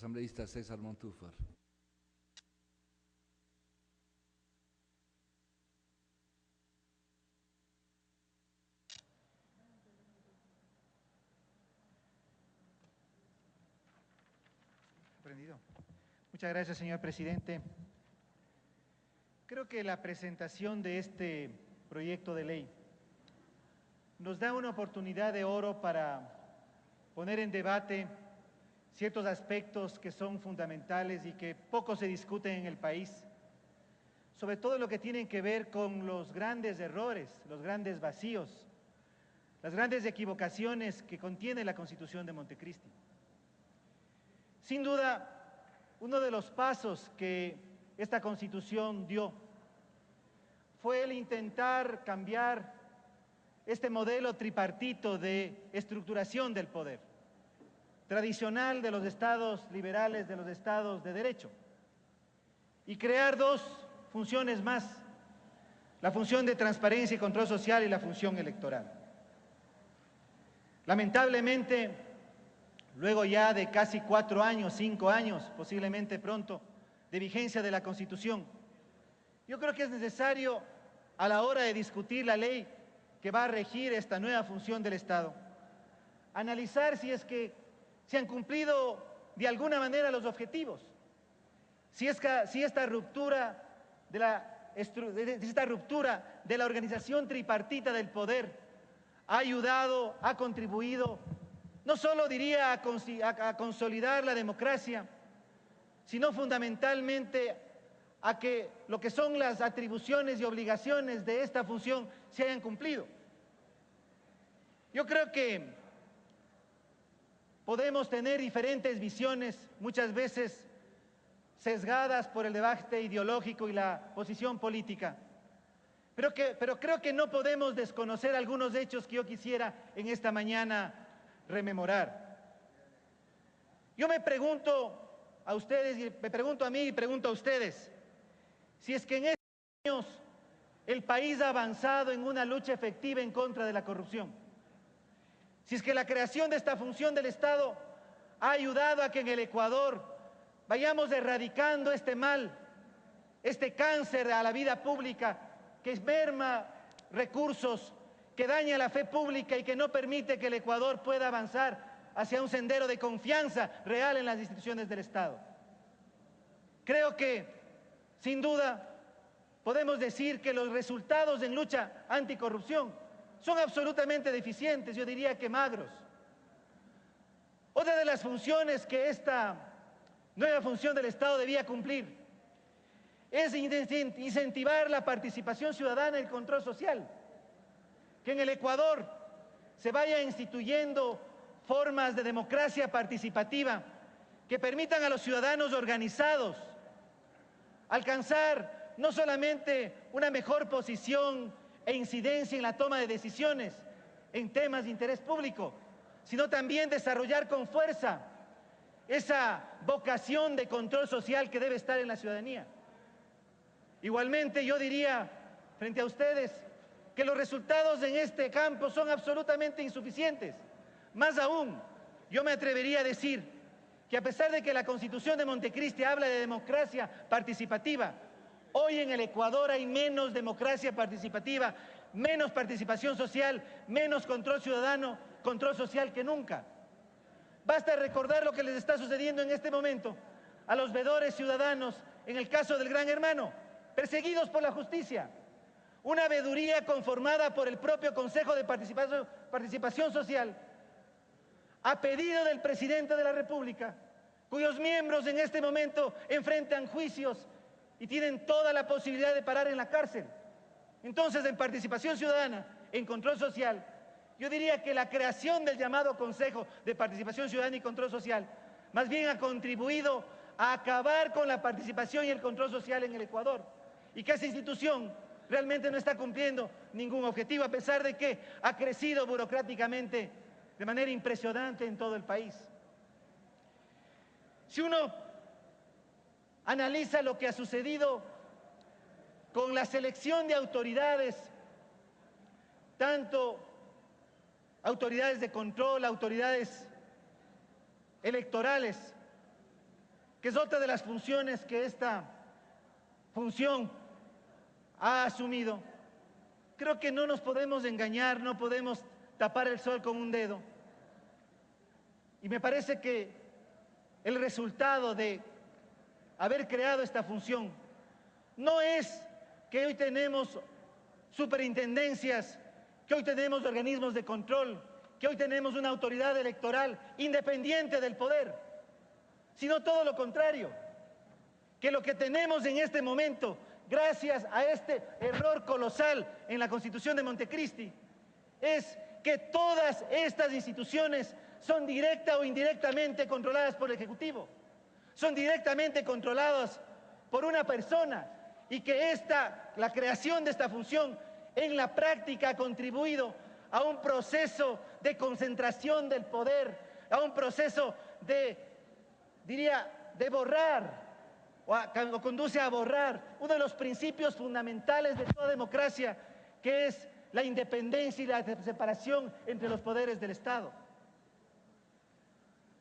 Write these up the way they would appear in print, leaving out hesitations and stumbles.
Asambleísta César Montúfar. Muchas gracias, señor presidente. Creo que la presentación de este proyecto de ley nos da una oportunidad de oro para poner en debate ciertos aspectos que son fundamentales y que poco se discuten en el país, sobre todo lo que tiene que ver con los grandes errores, los grandes vacíos, las grandes equivocaciones que contiene la Constitución de Montecristi. Sin duda, uno de los pasos que esta Constitución dio fue el intentar cambiar este modelo tripartito de estructuración del poder, tradicional de los estados liberales, de los estados de derecho, y crear dos funciones más, la función de transparencia y control social y la función electoral. Lamentablemente, luego ya de casi 4 años, 5 años, posiblemente pronto, de vigencia de la Constitución, yo creo que es necesario, a la hora de discutir la ley que va a regir esta nueva función del Estado, analizar si es que se han cumplido de alguna manera los objetivos, si esta ruptura de la organización tripartita del poder ha ayudado, ha contribuido, no solo diría a consolidar la democracia, sino fundamentalmente a que lo que son las atribuciones y obligaciones de esta función se hayan cumplido. Yo creo que podemos tener diferentes visiones, muchas veces sesgadas por el debate ideológico y la posición política, pero creo que no podemos desconocer algunos hechos que yo quisiera en esta mañana rememorar. Yo me pregunto a ustedes, y me pregunto a mí y pregunto a ustedes, si es que en estos años el país ha avanzado en una lucha efectiva en contra de la corrupción, si es que la creación de esta función del Estado ha ayudado a que en el Ecuador vayamos erradicando este mal, este cáncer a la vida pública que merma recursos, que daña la fe pública y que no permite que el Ecuador pueda avanzar hacia un sendero de confianza real en las instituciones del Estado. Creo que, sin duda, podemos decir que los resultados en lucha anticorrupción son absolutamente deficientes, yo diría que magros. Otra de las funciones que esta nueva función del Estado debía cumplir es incentivar la participación ciudadana y el control social, que en el Ecuador se vaya instituyendo formas de democracia participativa que permitan a los ciudadanos organizados alcanzar no solamente una mejor posición e incidencia en la toma de decisiones en temas de interés público, sino también desarrollar con fuerza esa vocación de control social que debe estar en la ciudadanía. Igualmente, yo diría frente a ustedes que los resultados en este campo son absolutamente insuficientes. Más aún, yo me atrevería a decir que a pesar de que la Constitución de Montecristi habla de democracia participativa, hoy en el Ecuador hay menos democracia participativa, menos participación social, menos control ciudadano, control social que nunca. Basta recordar lo que les está sucediendo en este momento a los veedores ciudadanos en el caso del Gran Hermano, perseguidos por la justicia. Una veeduría conformada por el propio Consejo de Participación Social, a pedido del presidente de la República, cuyos miembros en este momento enfrentan juicios y tienen toda la posibilidad de parar en la cárcel. Entonces, en participación ciudadana, en control social, yo diría que la creación del llamado Consejo de Participación Ciudadana y Control Social más bien ha contribuido a acabar con la participación y el control social en el Ecuador, y que esa institución realmente no está cumpliendo ningún objetivo, a pesar de que ha crecido burocráticamente de manera impresionante en todo el país. Si uno analiza lo que ha sucedido con la selección de autoridades, tanto autoridades de control, autoridades electorales, que es otra de las funciones que esta función ha asumido, creo que no nos podemos engañar, no podemos tapar el sol con un dedo. Y me parece que el resultado de haber creado esta función no es que hoy tenemos superintendencias, que hoy tenemos organismos de control, que hoy tenemos una autoridad electoral independiente del poder, sino todo lo contrario, que lo que tenemos en este momento, gracias a este error colosal en la Constitución de Montecristi, es que todas estas instituciones son directa o indirectamente controladas por el Ejecutivo, son directamente controladas por una persona, y que la creación de esta función en la práctica ha contribuido a un proceso de concentración del poder, a un proceso de borrar, o conduce a borrar uno de los principios fundamentales de toda democracia, que es la independencia y la separación entre los poderes del Estado.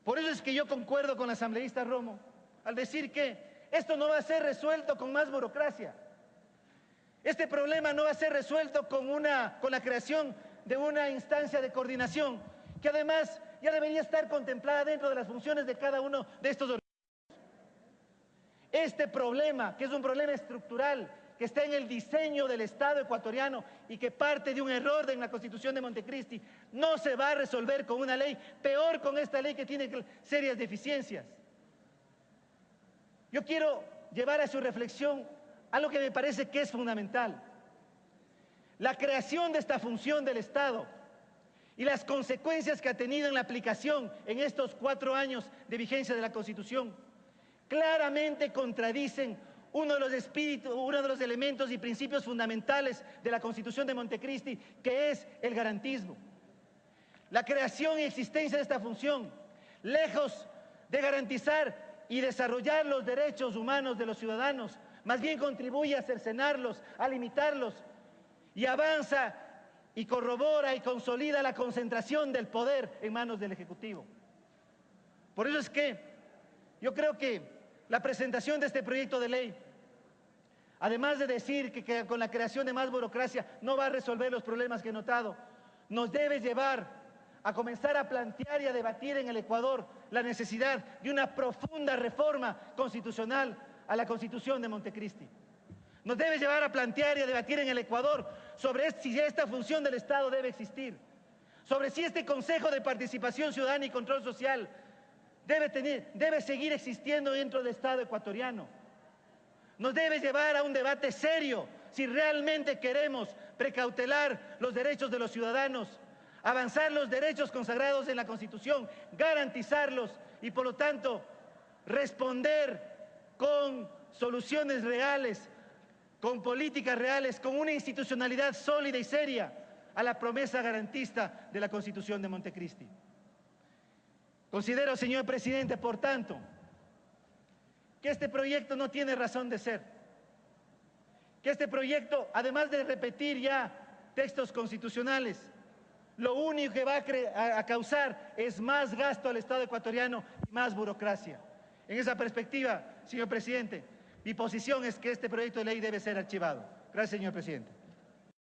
Por eso es que yo concuerdo con la asambleísta Romo al decir que esto no va a ser resuelto con más burocracia. Este problema no va a ser resuelto con la creación de una instancia de coordinación, que además ya debería estar contemplada dentro de las funciones de cada uno de estos organismos. Este problema, que es un problema estructural, que está en el diseño del Estado ecuatoriano y que parte de un error en la Constitución de Montecristi, no se va a resolver con una ley, peor con esta ley que tiene serias deficiencias. Yo quiero llevar a su reflexión algo que me parece que es fundamental. La creación de esta función del Estado y las consecuencias que ha tenido en la aplicación en estos 4 años de vigencia de la Constitución claramente contradicen uno de los elementos y principios fundamentales de la Constitución de Montecristi, que es el garantismo. La creación y existencia de esta función, lejos de garantizar y desarrollar los derechos humanos de los ciudadanos, más bien contribuye a cercenarlos, a limitarlos, y avanza y corrobora y consolida la concentración del poder en manos del Ejecutivo. Por eso es que yo creo que la presentación de este proyecto de ley, además de decir que con la creación de más burocracia no va a resolver los problemas que he notado, nos debe llevar a comenzar a plantear y a debatir en el Ecuador la necesidad de una profunda reforma constitucional a la Constitución de Montecristi. Nos debe llevar a plantear y a debatir en el Ecuador sobre si esta función del Estado debe existir, sobre si este Consejo de Participación Ciudadana y Control Social debe seguir existiendo dentro del Estado ecuatoriano. Nos debe llevar a un debate serio si realmente queremos precautelar los derechos de los ciudadanos, avanzar los derechos consagrados en la Constitución, garantizarlos y, por lo tanto, responder con soluciones reales, con políticas reales, con una institucionalidad sólida y seria a la promesa garantista de la Constitución de Montecristi. Considero, señor presidente, por tanto, que este proyecto no tiene razón de ser, que este proyecto, además de repetir ya textos constitucionales, lo único que va a causar es más gasto al Estado ecuatoriano y más burocracia. En esa perspectiva, señor presidente, mi posición es que este proyecto de ley debe ser archivado. Gracias, señor presidente.